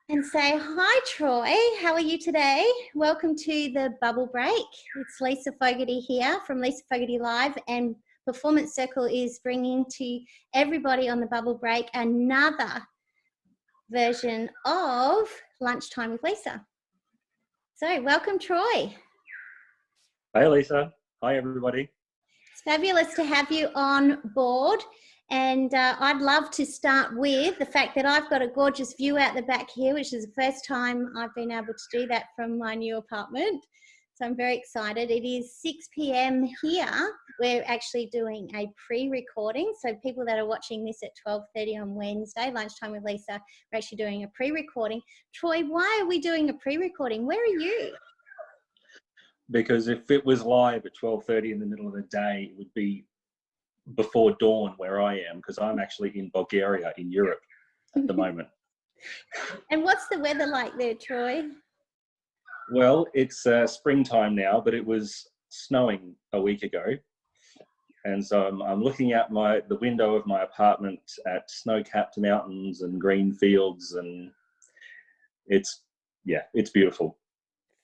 And say, hi, Troy. How are you today? Welcome to the Bubble Break. It's Lisa Fogarty here from Lisa Fogarty Live, and Performance Circle is bringing to everybody on the Bubble Break another version of Lunchtime with Lisa. So welcome, Troy. Hey, Lisa. Hi, everybody. It's fabulous to have you on board. And I'd love to start with the fact that I've got a gorgeous view out the back here, which is the first time I've been able to do that from my new apartment. So I'm very excited. It is 6 p.m. here. We're actually doing a pre-recording. So people that are watching this at 12:30 on Wednesday, Lunchtime with Lisa, we're actually doing a pre-recording. Troy, why are we doing a pre-recording? Where are you? Because if it was live at 12:30 in the middle of the day, it would be before dawn where I am, because I'm actually in Bulgaria in Europe at the moment. And what's the weather like there, Troy? Well, it's springtime now, but it was snowing a week ago. And so I'm looking out the window of my apartment at snow-capped mountains and green fields, and it's beautiful.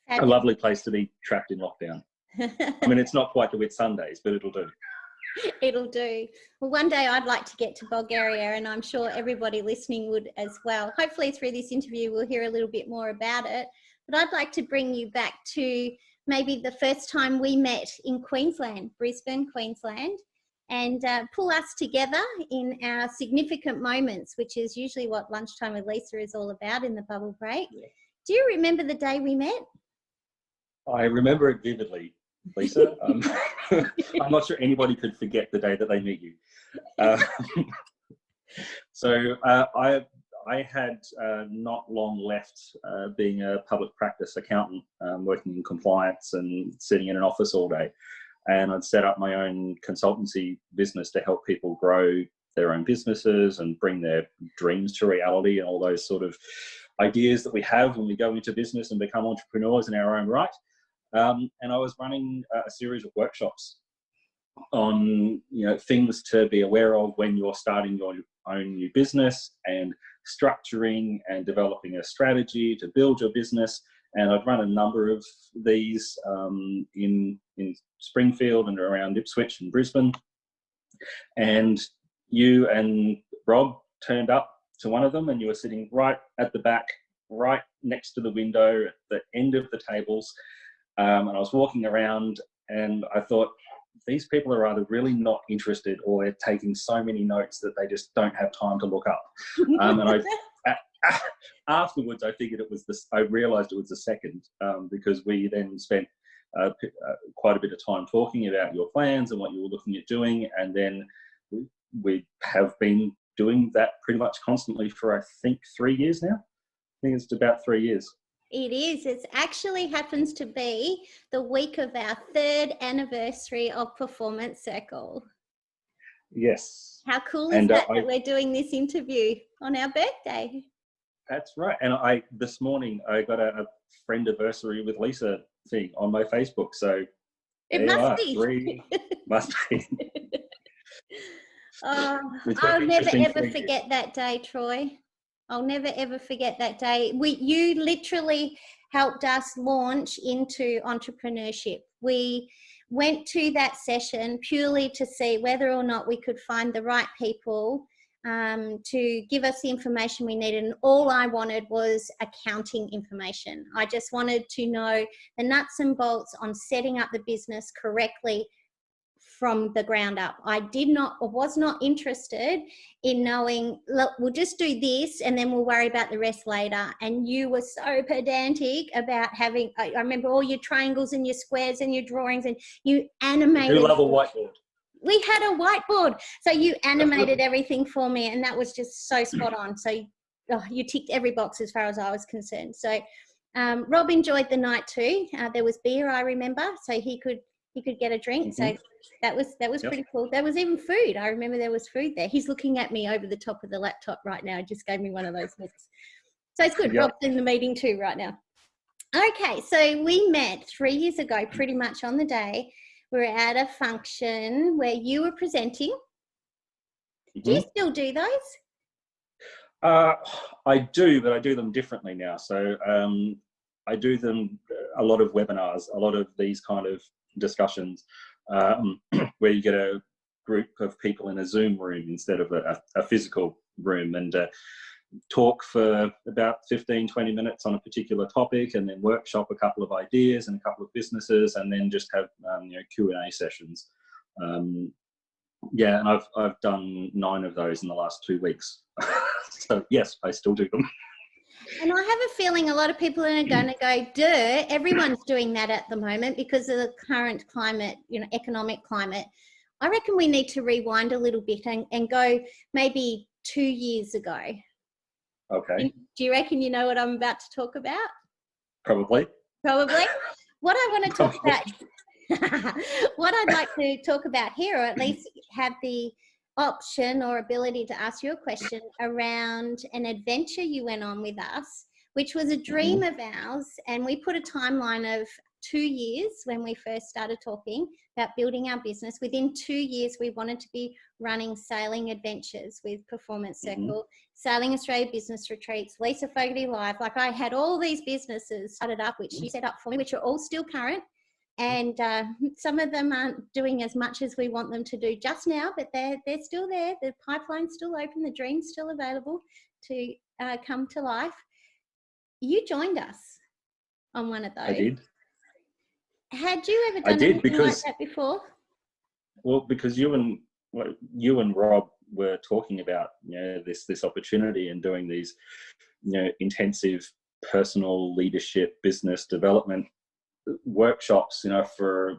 Fabulous. A lovely place to be trapped in lockdown. I mean, it's not quite the Whitsundays, but it'll do. It'll do. Well, one day I'd like to get to Bulgaria, and I'm sure everybody listening would as well. Hopefully through this interview we'll hear a little bit more about it. But I'd like to bring you back to maybe the first time we met in Queensland, Brisbane, Queensland, and pull us together in our significant moments, which is usually what Lunchtime with Lisa is all about in the Bubble Break. Yeah. Do you remember the day we met? I remember it vividly, Lisa. I'm not sure anybody could forget the day that they meet you. I had not long left being a public practice accountant, working in compliance and sitting in an office all day. And I'd set up my own consultancy business to help people grow their own businesses and bring their dreams to reality and all those sort of ideas that we have when we go into business and become entrepreneurs in our own right. And I was running a series of workshops on things to be aware of when you're starting your own new business, and structuring and developing a strategy to build your business. And I'd run a number of these in Springfield and around Ipswich and Brisbane. And you and Rob turned up to one of them, and you were sitting right at the back, right next to the window at the end of the tables. And I was walking around, and I thought, these people are either really not interested, or they're taking so many notes that they just don't have time to look up. And afterwards, I figured I realized it was the second, because we then spent quite a bit of time talking about your plans and what you were looking at doing. And then we have been doing that pretty much constantly for, I think, 3 years now. I think it's about 3 years. It is. It actually happens to be the week of our 3rd anniversary of Performance Circle. Yes. How cool is that we're doing this interview on our birthday? That's right. And this morning I got a friend-iversary with Lisa thing on my Facebook. So it must be. Must be. I'll never ever forget that day, Troy. I'll never ever forget that day. You literally helped us launch into entrepreneurship. We went to that session purely to see whether or not we could find the right people to give us the information we needed. And all I wanted was accounting information. I just wanted to know the nuts and bolts on setting up the business correctly from the ground up. I was not interested in knowing, look, we'll just do this and then we'll worry about the rest later. And you were so pedantic about having, I remember all your triangles and your squares and your drawings, and you animated. I do love a whiteboard. We had a whiteboard. So you animated everything for me, and that was just so spot on. So you ticked every box as far as I was concerned. So Rob enjoyed the night too. There was beer, I remember, so he could get a drink. Mm-hmm. So that was pretty cool. There was even food. I remember there was food there. He's looking at me over the top of the laptop right now. He just gave me one of those looks. So it's good. Yep. Rob's in the meeting too right now. Okay, so we met 3 years ago, pretty much on the day. We were at a function where you were presenting. Mm-hmm. Do you still do those? I do, but I do them differently now. So I do them a lot of webinars, a lot of these kind of discussions where you get a group of people in a Zoom room instead of a physical room, and talk for about 15-20 minutes on a particular topic, and then workshop a couple of ideas and a couple of businesses, and then just have Q&A sessions. Yeah, and I've done 9 of those in the last 2 weeks. So yes, I still do them. And I have a feeling a lot of people are going to go, duh, everyone's doing that at the moment because of the current climate, economic climate. I reckon we need to rewind a little bit and go maybe 2 years ago. Okay. Do you reckon you know what I'm about to talk about? Probably. Probably. What I want to talk about, what I'd like to talk about here, or at least have the option or ability to ask you a question around an adventure you went on with us, which was a dream of ours. And we put a timeline of 2 years when we first started talking about building our business. Within 2 years, we wanted to be running sailing adventures with Performance Circle, Sailing Australia Business Retreats, Lisa Fogarty Live. Like, I had all these businesses started up, which you set up for me, which are all still current. And some of them aren't doing as much as we want them to do just now, but they're still there. The pipeline's still open. The dream's still available to come to life. You joined us on one of those. I did. Had you ever done anything like that before? Well, because you and Rob were talking about this opportunity and doing these intensive personal leadership, business development workshops, for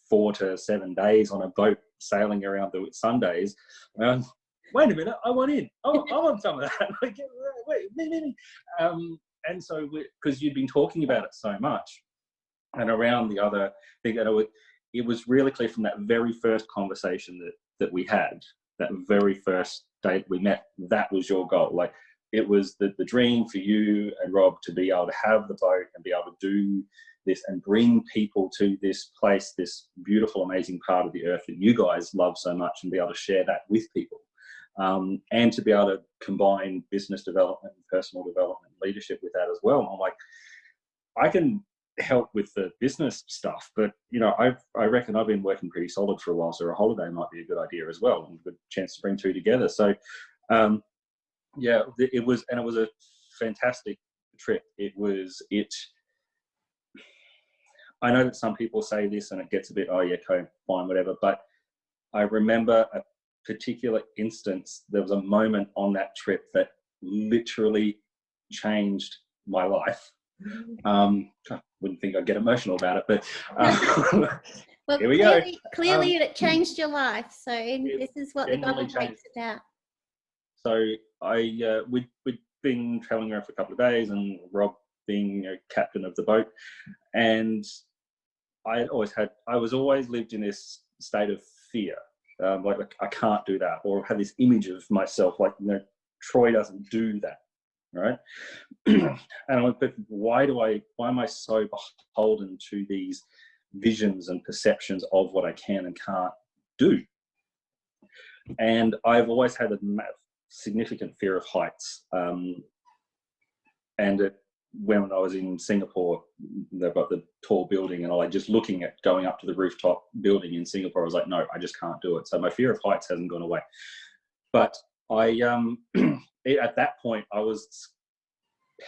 4 to 7 days on a boat sailing around the Sundays. Wait a minute, I want in. I want some of that. Like, wait, me. And so, because you'd been talking about it so much, and around the other thing, it was really clear from that very first conversation that we had, that very first date we met, that was your goal. Like, it was the dream for you and Rob to be able to have the boat and be able to do this and bring people to this place, this beautiful, amazing part of the earth that you guys love so much, and be able to share that with people. And to be able to combine business development, personal development, leadership with that as well. I'm like, I can help with the business stuff, but I reckon I've been working pretty solid for a while, so a holiday might be a good idea as well, and a good chance to bring two together. So yeah, it was a fantastic trip. I know that some people say this and it gets a bit, oh yeah, okay, fine, whatever, but I remember a particular instance. There was a moment on that trip that literally changed my life. I wouldn't think I'd get emotional about it, but well, here we go. Clearly it changed your life, so this is what the Golden Break's about. So we'd been traveling around for a couple of days, and Rob being captain of the boat, and I was always lived in this state of fear, like I can't do that, or have this image of myself like, Troy doesn't do that, right? And I went, but why am I so beholden to these visions and perceptions of what I can and can't do? And I've always had a significant fear of heights, and when I was in Singapore, they've got the tall building, and I just looking at going up to the rooftop building in Singapore, I was like, no, I just can't do it. So my fear of heights hasn't gone away. But I, at that point, I was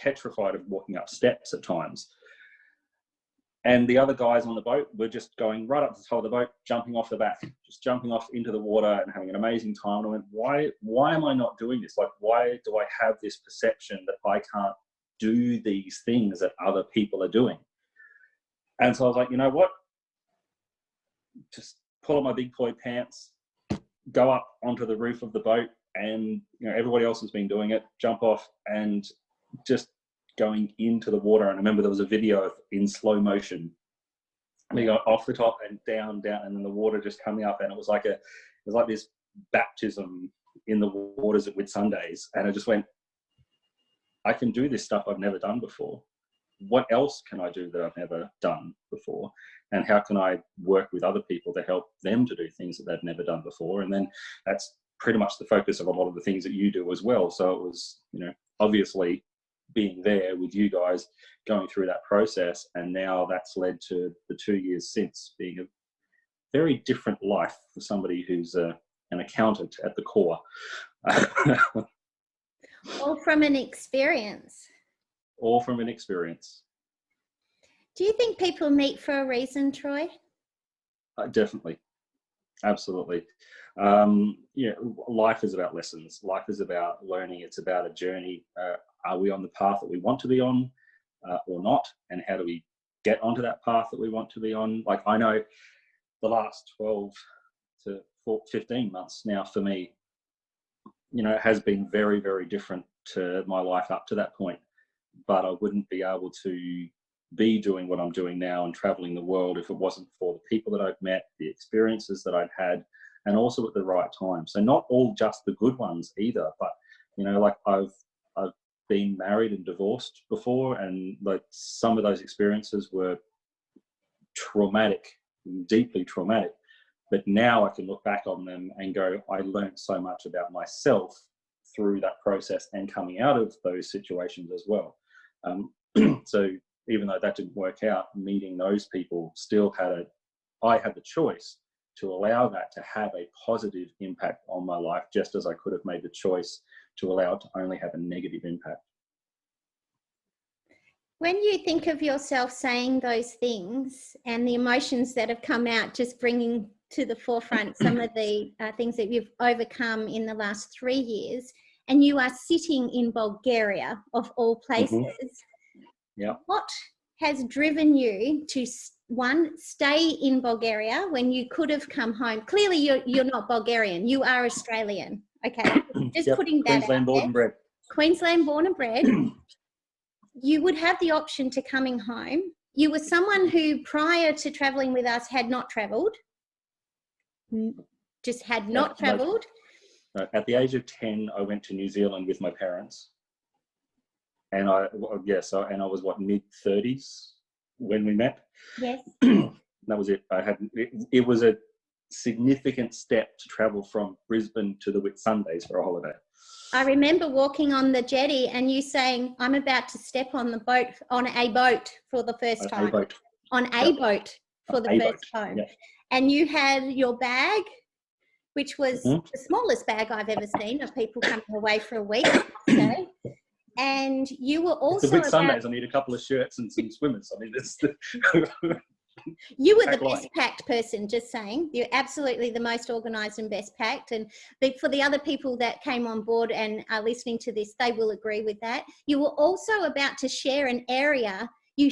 petrified of walking up steps at times. And the other guys on the boat were just going right up to the top of the boat, jumping off the back, just jumping off into the water and having an amazing time. And I went, why am I not doing this? Like, why do I have this perception that I can't do these things that other people are doing? And so I was like, you know what? Just pull on my big boy pants, go up onto the roof of the boat, and everybody else has been doing it, jump off and just going into the water. And I remember there was a video in slow motion. We got off the top and down, and then the water just coming up, and it was like this baptism in the waters at Whitsundays. And I just went, I can do this stuff I've never done before. What else can I do that I've never done before? And how can I work with other people to help them to do things that they've never done before? And then that's pretty much the focus of a lot of the things that you do as well. So it was, obviously being there with you guys, going through that process, and now that's led to the 2 years since being a very different life for somebody who's an accountant at the core. All from an experience. All from an experience. Do you think people meet for a reason, Troy? Definitely. Absolutely. Life is about lessons. Life is about learning. It's about a journey. Are we on the path that we want to be on or not? And how do we get onto that path that we want to be on? Like, I know the last 12 to 15 months now for me, has been very, very different to my life up to that point. But I wouldn't be able to be doing what I'm doing now and traveling the world if it wasn't for the people that I've met, the experiences that I've had, and also at the right time. So not all just the good ones either, but like I've been married and divorced before, and like some of those experiences were traumatic, deeply traumatic. But now I can look back on them and go, I learned so much about myself through that process and coming out of those situations as well. So even though that didn't work out, meeting those people still I had the choice to allow that to have a positive impact on my life, just as I could have made the choice to allow it to only have a negative impact. When you think of yourself saying those things and the emotions that have come out, just bringing to the forefront some of the things that you've overcome in the last 3 years, and you are sitting in Bulgaria, of all places, Yeah. What has driven you to, one, stay in Bulgaria when you could have come home? Clearly, you're not Bulgarian. You are Australian. Okay, just putting that Queensland out born there. and bred. Queensland born and bred. You would have the option to coming home. You were someone who, prior to traveling with us, had not traveled. Just had not traveled. At the age of 10, I went to New Zealand with my parents. And I was mid-30s when we met. Yes. That was it. It was a significant step to travel from Brisbane to the Whitsundays for a holiday. I remember walking on the jetty and you saying, I'm about to step on a boat for the first time. On a boat for the first time. Yep. And you had your bag, which was the smallest bag I've ever seen of people coming away for a week, okay? And you were also the Sundays. I need a couple of shirts and some swimmers. I mean, it's you were the best packed person. Just saying, you're absolutely the most organised and best packed. And for the other people that came on board and are listening to this, they will agree with that. You were also about to share an area. You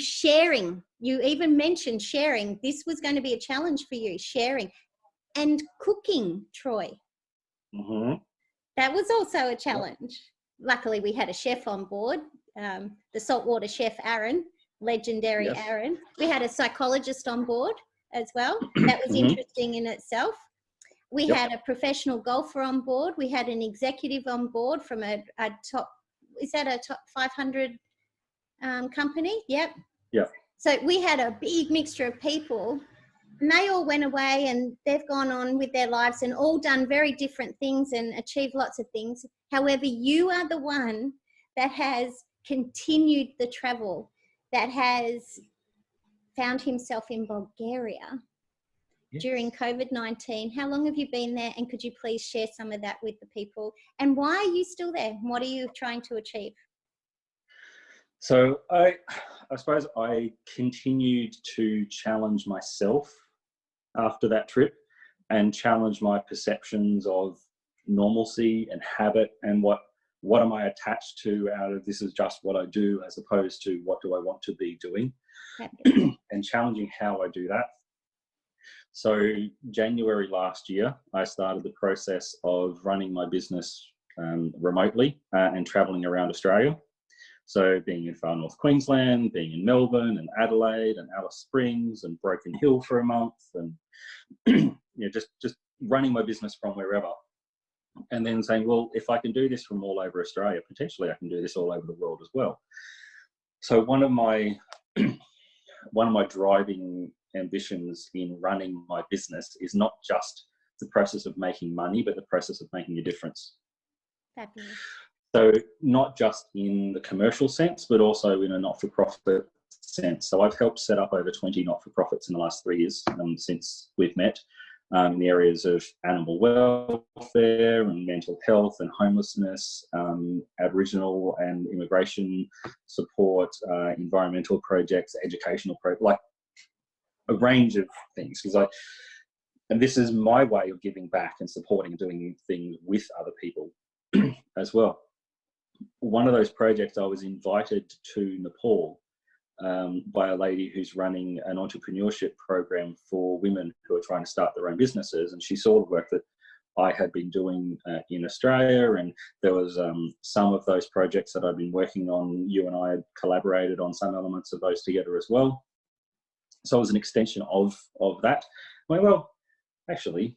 even mentioned sharing. This was going to be a challenge for you, sharing and cooking, Troy. That was also a challenge. Luckily, we had a chef on board, the saltwater chef, Aaron, legendary Aaron. We had a psychologist on board as well. That was interesting in itself. We had a professional golfer on board. We had an executive on board from a top 500 company? Yep. Yeah. So we had a big mixture of people. And they all went away and they've gone on with their lives and all done very different things and achieved lots of things. However, you are the one that has continued the travel, that has found himself in Bulgaria during COVID-19. How long have you been there? And could you please share some of that with the people? And why are you still there? What are you trying to achieve? So I suppose I continued to challenge myself after that trip and challenge my perceptions of normalcy and habit and what am I attached to out of this is just what I do as opposed to what do I want to be doing and challenging how I do that. So January last year, I started the process of running my business remotely and traveling around Australia. So being in far north Queensland, being in Melbourne and Adelaide and Alice Springs and Broken Hill for a month and just running my business from wherever. And then saying, well, if I can do this from all over Australia, potentially I can do this all over the world as well. So one of my driving ambitions in running my business is not just the process of making money, but the process of making a difference. Fabulous. So not just in the commercial sense, but also in a not-for-profit sense. So I've helped set up over 20 not-for-profits in the last 3 years since we've met, in the areas of animal welfare and mental health and homelessness, Aboriginal and immigration support, environmental projects, educational projects, like a range of things. And this is my way of giving back and supporting and doing things with other people as well. One of those projects, I was invited to Nepal by a lady who's running an entrepreneurship program for women who are trying to start their own businesses. And she saw the work that I had been doing in Australia. And there was some of those projects that I'd been working on. You and I had collaborated on some elements of those together as well. So it was an extension of that. I went, well, actually,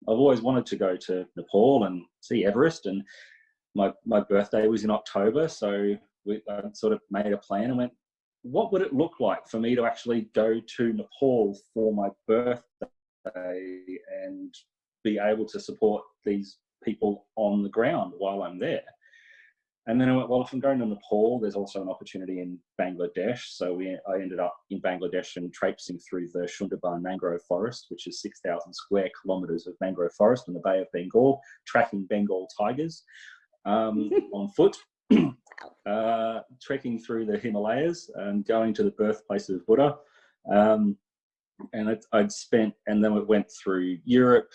I've always wanted to go to Nepal and see Everest. And my birthday was in October. So I sort of made a plan and went, what would it look like for me to actually go to Nepal for my birthday and be able to support these people on the ground while I'm there? And then I went, well, if I'm going to Nepal, there's also an opportunity in Bangladesh. So I ended up in Bangladesh and traipsing through the Sundarban mangrove forest, which is 6,000 square kilometres of mangrove forest in the Bay of Bengal, tracking Bengal tigers on foot. Trekking through the Himalayas and going to the birthplace of Buddha. And I'd spent, and then we went through Europe,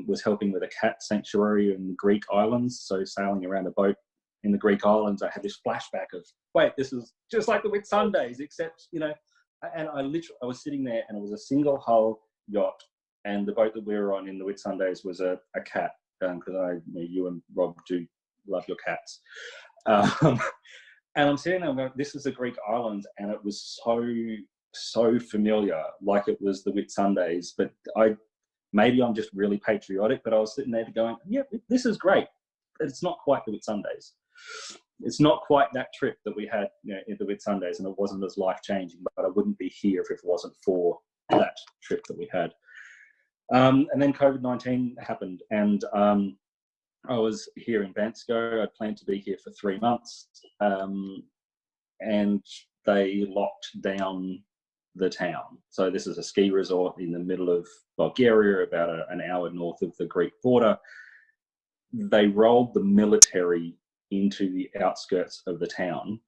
was helping with a cat sanctuary in the Greek islands. So sailing around a boat in the Greek islands, I had this flashback of, wait, this is just like the Whitsundays, except, and I was sitting there and it was a single hull yacht, and the boat that we were on in the Whitsundays was a cat, because you and Rob do love your cats. And I'm sitting there going, this is the Greek islands, and it was so familiar, like it was the Whitsundays. But maybe I'm just really patriotic, but I was sitting there going, yeah, this is great. It's not quite the Whitsundays. It's not quite that trip that we had in the Whitsundays, and it wasn't as life-changing, but I wouldn't be here if it wasn't for that trip that we had. And then COVID-19 happened, and I was here in Bansko. I planned to be here for 3 months, and they locked down the town. So this is a ski resort in the middle of Bulgaria, about an hour north of the Greek border. They rolled the military into the outskirts of the town.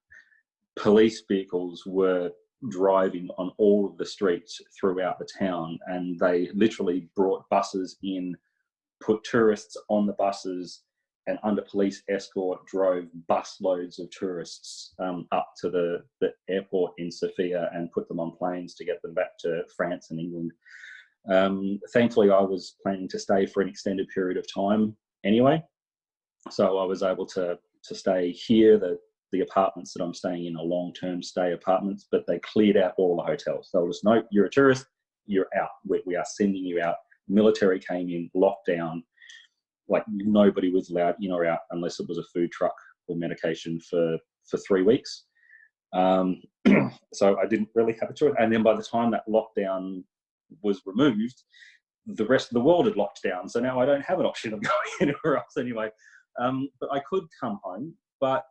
Police vehicles were driving on all of the streets throughout the town, and they literally brought buses in, put tourists on the buses, and under police escort drove busloads of tourists up to the airport in Sofia and put them on planes to get them back to France and England. Thankfully, I was planning to stay for an extended period of time anyway, so I was able to stay here. The apartments that I'm staying in are long-term stay apartments, but they cleared out all the hotels. They were just, no, you're a tourist, you're out. We are sending you out. Military came in, locked down, like nobody was allowed in or out unless it was a food truck or medication for 3 weeks. So I didn't really have a choice. And then by the time that lockdown was removed, the rest of the world had locked down. So now I don't have an option of going anywhere else anyway. But I could come home, but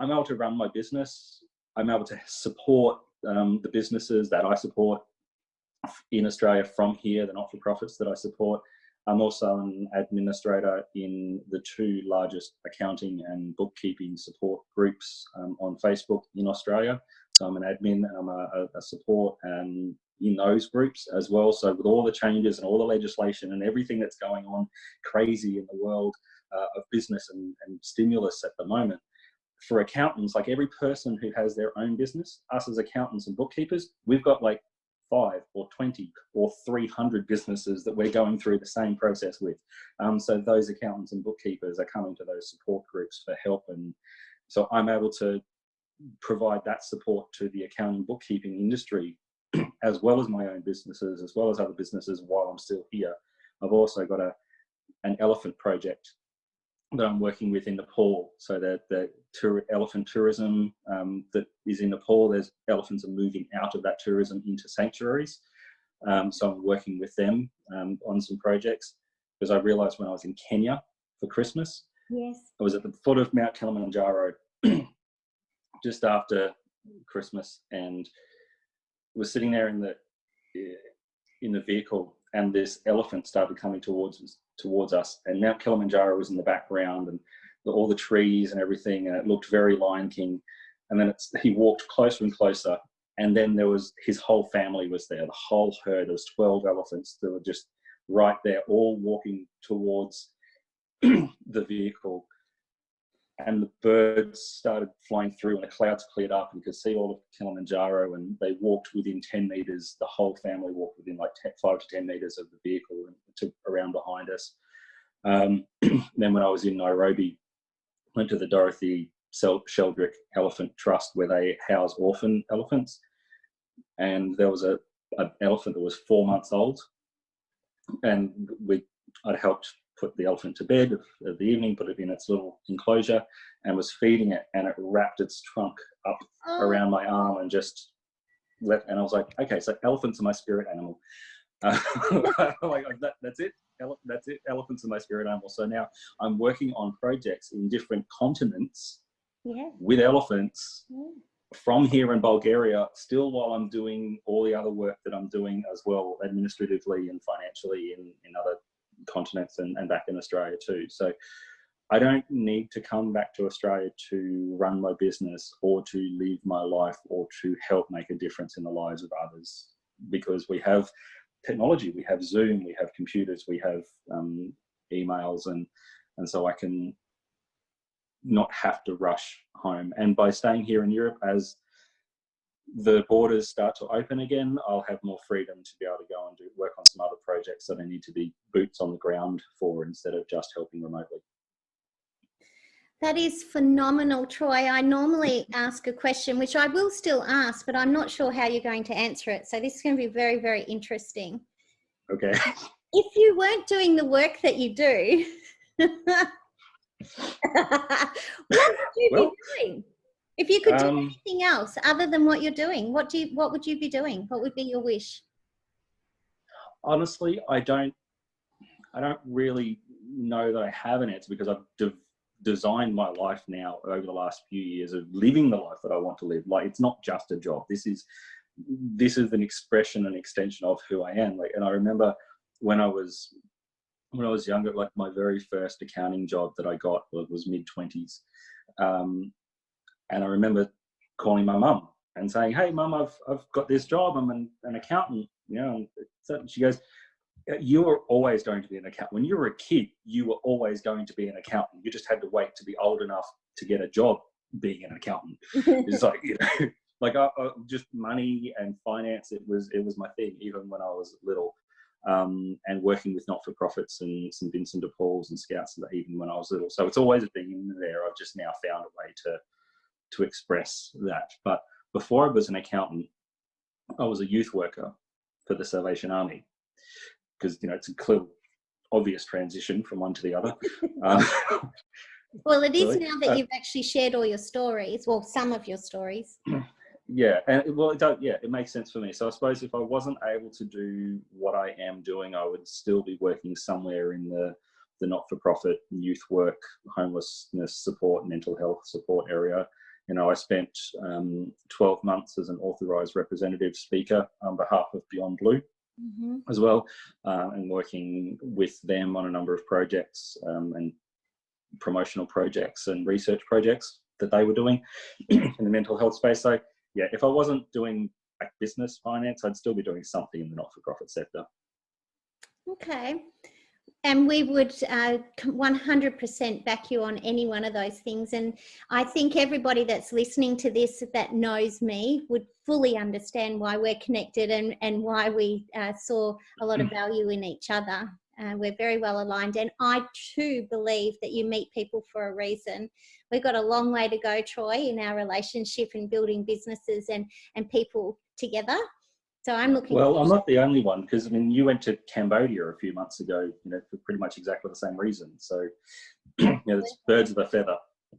I'm able to run my business. I'm able to support the businesses that I support in Australia from here, the not-for-profits that I support. I'm also an administrator in the 2 largest accounting and bookkeeping support groups on Facebook in Australia. So I'm an admin and I'm a support in those groups as well. So with all the changes and all the legislation and everything that's going on crazy in the world of business and stimulus at the moment, for accountants, like every person who has their own business, us as accountants and bookkeepers, we've got like 5 or 20 or 300 businesses that we're going through the same process with. So those accountants and bookkeepers are coming to those support groups for help. And so I'm able to provide that support to the accounting bookkeeping industry, as well as my own businesses, as well as other businesses while I'm still here. I've also got an elephant project that I'm working with in Nepal. So the elephant tourism that is in Nepal, there's elephants are moving out of that tourism into sanctuaries. So I'm working with them on some projects, because I realised when I was in Kenya for Christmas, yes, I was at the foot of Mount Kilimanjaro just after Christmas, and was sitting there in the vehicle, and this elephant started coming towards us, and Mount Kilimanjaro was in the background, and all the trees and everything, and it looked very Lion King. And then he walked closer and closer, and then there was his whole family was there, the whole herd. There was 12 elephants that were just right there, all walking towards the vehicle. And the birds started flying through, and the clouds cleared up, and you could see all of Kilimanjaro, and they walked within 10 meters. The whole family walked within like 5 to 10 meters of the vehicle and took around behind us. Then when I was in Nairobi, went to the Dorothy Sheldrick Elephant Trust, where they house orphan elephants. And there was an elephant that was 4 months old, and I'd helped put the elephant to bed of the evening, put it in its little enclosure, and was feeding it, and it wrapped its trunk up around my arm and just left. And I was like, okay, so elephants are my spirit animal. Like that's it. That's it. Elephants are my spirit animal. So now I'm working on projects in different continents with elephants from here in Bulgaria, still while I'm doing all the other work that I'm doing as well, administratively and financially in other continents and back in Australia too. So I don't need to come back to Australia to run my business or to live my life or to help make a difference in the lives of others, because we have technology, we have Zoom, we have computers, we have emails, and so I can not have to rush home. And by staying here in Europe, as the borders start to open again, I'll have more freedom to be able to go and work on some other projects that I need to be boots on the ground for, instead of just helping remotely. That is phenomenal, Troy. I normally ask a question, which I will still ask, but I'm not sure how you're going to answer it. So this is going to be very, very interesting. Okay. If you weren't doing the work that you do, what would you be doing? If you could do anything else other than what you're doing, what would you be doing? What would be your wish? Honestly, I don't really know that I have an answer, because I've designed my life now over the last few years of living the life that I want to live. Like, it's not just a job. This is an expression, an extension of who I am. Like, and I remember when I was younger, like my very first accounting job that I got was mid-20s. And I remember calling my mum and saying, "Hey, Mum, I've got this job. I'm an accountant." You know, and she goes, "You were always going to be an accountant. When you were a kid, you were always going to be an accountant. You just had to wait to be old enough to get a job being an accountant." It's like, you know, like I just money and finance. It was my thing, even when I was little. And working with not-for-profits and St Vincent de Paul's and Scouts, and even when I was little. So it's always been in there. I've just now found a way to express that. But before I was an accountant, I was a youth worker for the Salvation Army, because, you know, it's a clear, obvious transition from one to the other. Well, it is now that you've actually shared all your stories, well, some of your stories. Yeah, and it makes sense for me. So I suppose if I wasn't able to do what I am doing, I would still be working somewhere in the not-for-profit youth work, homelessness support, mental health support area. You know, I spent 12 months as an authorised representative speaker on behalf of Beyond Blue as well, and working with them on a number of projects and promotional projects and research projects that they were doing in the mental health space. So yeah, if I wasn't doing business finance, I'd still be doing something in the not-for-profit sector. Okay. And we would 100% back you on any one of those things. And I think everybody that's listening to this that knows me would fully understand why we're connected and why we saw a lot of value in each other. We're very well aligned. And I too believe that you meet people for a reason. We've got a long way to go, Troy, in our relationship and building businesses and people together. So I'm looking. Well, I'm not the only one, because I mean, you went to Cambodia a few months ago, you know, for pretty much exactly the same reason. So, you know, it's birds of a feather.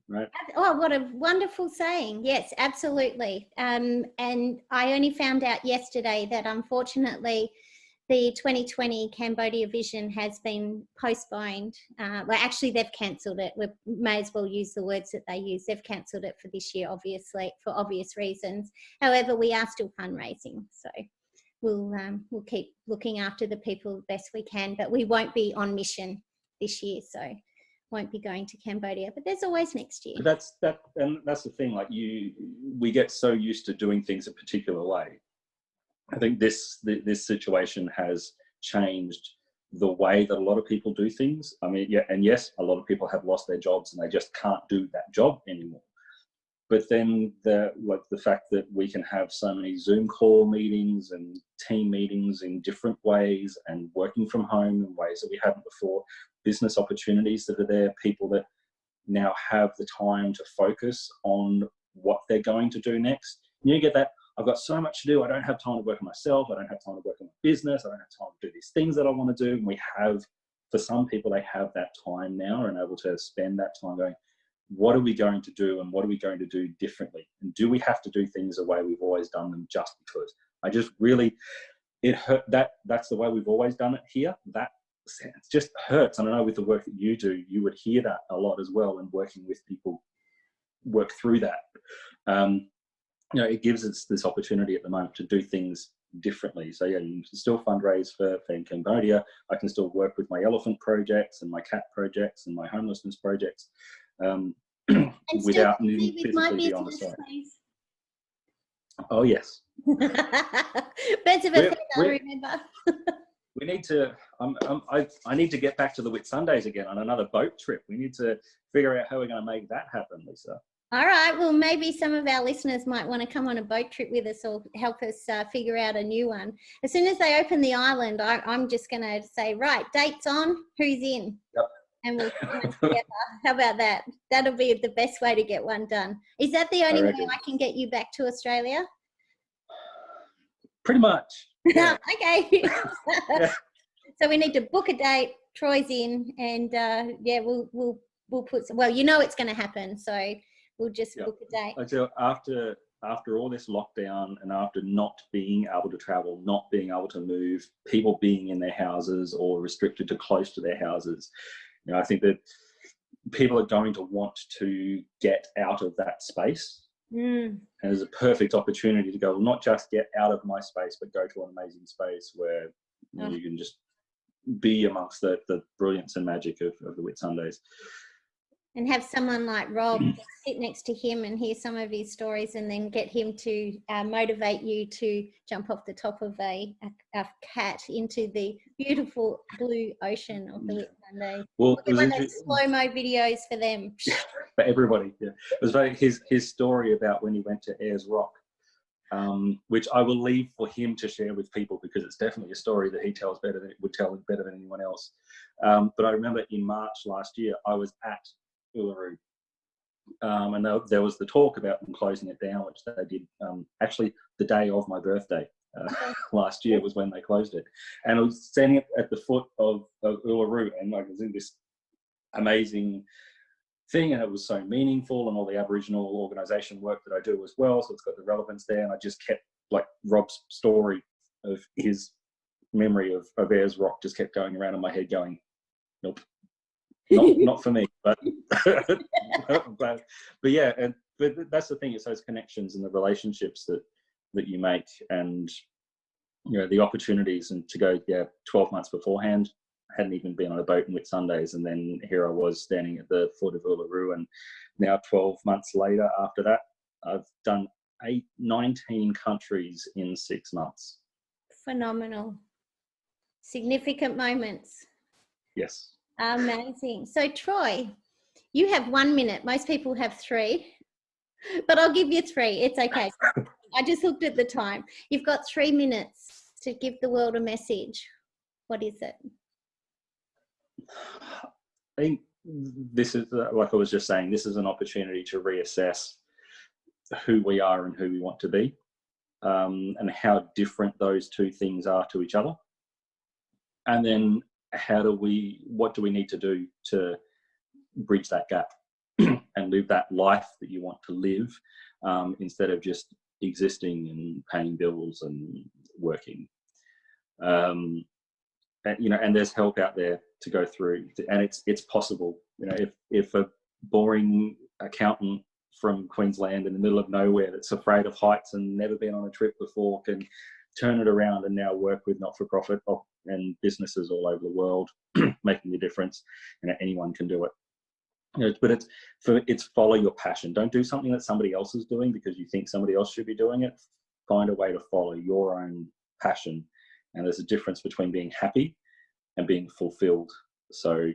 right? Oh, what a wonderful saying. Yes, absolutely. And I only found out yesterday that unfortunately the 2020 Cambodia Vision has been postponed. Well, actually, they've cancelled it. We may as well use the words that they use. They've cancelled it for this year, obviously, for obvious reasons. However, we are still fundraising. So we'll keep looking after the people the best we can, but we won't be on mission this year. So won't be going to Cambodia, but there's always next year. But that's the thing. Like we get so used to doing things a particular way. I think this situation has changed the way that a lot of people do things. I mean, yeah, and yes, a lot of people have lost their jobs and they just can't do that job anymore. But then the fact that we can have so many Zoom call meetings and team meetings in different ways, and working from home in ways that we haven't before, business opportunities that are there, people that now have the time to focus on what they're going to do next. And you get that, I've got so much to do, I don't have time to work on myself, I don't have time to work on my business, I don't have time to do these things that I want to do. And we have, for some people, they have that time now and able to spend that time going, what are we going to do and what are we going to do differently? And do we have to do things the way we've always done them just because? I just really, it hurt that's the way we've always done it here. That it just hurts. And I know with the work that you do, you would hear that a lot as well, and working with people work through that. You know, it gives us this opportunity at the moment to do things differently. So yeah, you can still fundraise for in Cambodia. I can still work with my elephant projects and my cat projects and my homelessness projects without needing to physically be on the site. Oh yes. Birds of a feather, remember. We need to. I need to get back to the Whitsundays again on another boat trip. We need to figure out how we're going to make that happen, Lisa. All right. Well, maybe some of our listeners might want to come on a boat trip with us or help us figure out a new one. As soon as they open the island, I'm just going to say, right, dates on, who's in? Yep. And we'll come together. How about that? That'll be the best way to get one done. Is that the only way I can get you back to Australia? Pretty much. Yeah. Okay. Yeah. So we need to book a date. Troy's in, and yeah, we'll put. Well, you know it's going to happen, so we'll just book a date. So after all this lockdown and after not being able to travel, not being able to move, people being in their houses or restricted to close to their houses, you know, I think that people are going to want to get out of that space. And there's a perfect opportunity to go, not just get out of my space, but go to an amazing space where you can just be amongst the brilliance and magic of the Whitsundays. And have someone like Rob sit next to him and hear some of his stories, and then get him to motivate you to jump off the top of a cat into the beautiful blue ocean of the Whitsundays. Well, it was one of those slow-mo videos for them. For everybody, yeah. It was very his story about when he went to Ayers Rock, which I will leave for him to share with people, because it's definitely a story that he tells would tell better than anyone else. But I remember in March last year, I was at Uluru, and there was the talk about them closing it down, which they did actually the day of my birthday. Last year was when they closed it, and I was standing at the foot of Uluru, and I was in this amazing thing, and it was so meaningful, and all the Aboriginal organisation work that I do as well, so it's got the relevance there. And I just kept, like, Rob's story of his memory of Ayers Rock just kept going around in my head, going, nope, not for me. But but yeah, but that's the thing, it's those connections and the relationships that you make, and you know, the opportunities. And to go 12 months beforehand, I hadn't even been on a boat in Whitsundays, and then here I was standing at the foot of Uluru, and now 12 months later after that, I've done 19 countries in 6 months. Phenomenal. Significant moments. Yes. Amazing. So Troy, you have 1 minute. Most people have 3, but I'll give you 3. It's okay. I just looked at the time. You've got 3 minutes to give the world a message. What is it? I think this is, like I was just saying, this is an opportunity to reassess who we are and who we want to be, and how different those two things are to each other. And then what do we need to do to bridge that gap? and live that life that you want to live, instead of just existing and paying bills and working. And, you know, and there's help out there to go through, and it's possible. You know, if a boring accountant from Queensland in the middle of nowhere that's afraid of heights and never been on a trip before can turn it around and now work with not-for-profit and businesses all over the world, making a difference, you know, anyone can do it. You know, but it's follow your passion. Don't do something that somebody else is doing because you think somebody else should be doing it. Find a way to follow your own passion. And there's a difference between being happy and being fulfilled. So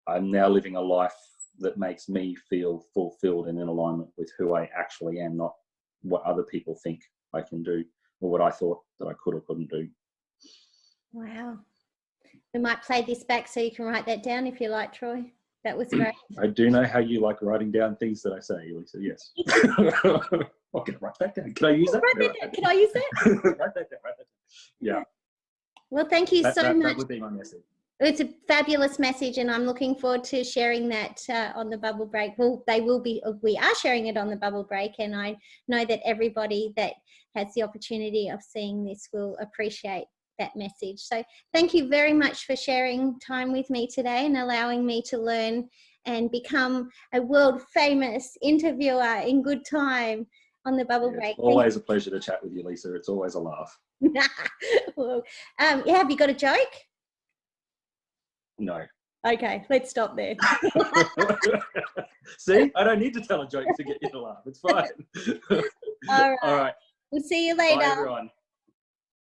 I'm now living a life that makes me feel fulfilled and in alignment with who I actually am, not what other people think I can do or what I thought that I could or couldn't do. Wow. We might play this back so you can write that down if you like, Troy. That was great. I do know how you like writing down things that I say, Lisa. Yes. Okay, write that down. Can I use that? Can I use that? Write that down. Yeah. Well, thank you so much. That would be my message. It's a fabulous message, and I'm looking forward to sharing that on the Bubble Break. Well, we are sharing it on the Bubble Break, and I know that everybody that has the opportunity of seeing this will appreciate that message. So thank you very much for sharing time with me today and allowing me to learn and become a world famous interviewer in good time on the Bubble Break. It's always a pleasure to chat with you, Lisa. It's always a laugh. Well, yeah, have you got a joke? No. Okay, let's stop there. See, I don't need to tell a joke to get you to laugh. It's fine. All right. All right. We'll see you later. Bye, everyone.